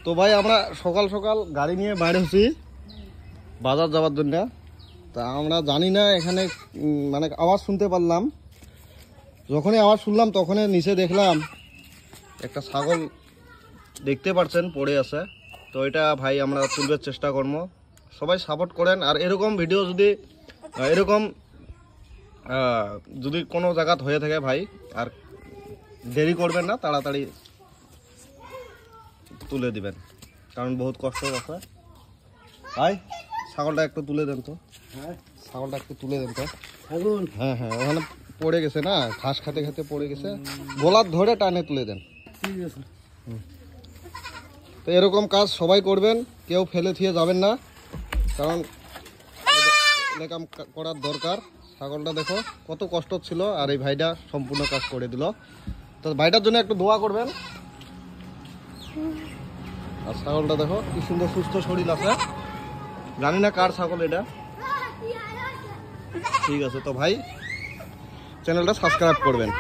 তো ভাই আমরা সকাল সকাল গাড়ি নিয়ে বাইরে হচ্ছি বাজার যাওয়ার জন্য। তা আমরা জানি না এখানে মানে আওয়াজ শুনতে পারলাম, যখনই আওয়াজ শুনলাম তখনই নিচে দেখলাম একটা ছাগল দেখতে পাচ্ছেন পড়ে আছে। তো এটা ভাই আমরা তুলবার চেষ্টা করবো, সবাই সাপোর্ট করেন। আর এরকম ভিডিও যদি এরকম যদি কোনো জায়গাত হয়ে থাকে ভাই আর দেরি করবেন না, তাড়াতাড়ি তুলে দিবেন, কারণ বহুত কষ্ট আছে। ভাই ছাগলটা একটু তুলে দেন তো, ছাগলটা একটু তুলে দেন তো। হ্যাঁ হ্যাঁ, ওখানে পড়ে গেছে না, ঘাস খেতে খেতে পড়ে গেছে, গলার ধরে টানে তুলে দেন। ঠিক আছে। তো এরকম কাজ সবাই করবেন, কেউ ফেলে থিয়ে যাবেন না, কারণ এরকম করার দরকার। ছাগলটা দেখো কত কষ্ট ছিল, আর এই ভাইটা সম্পূর্ণ কাজ করে দিল। তো ভাইটার জন্য একটু দোয়া করবেন। আর ছাগলটা দেখো কি সুন্দর সুস্থ শরীর আছে, জানি না কার ছাগল এটা। ঠিক আছে, তো ভাই চ্যানেলটা সাবস্ক্রাইব করবেন।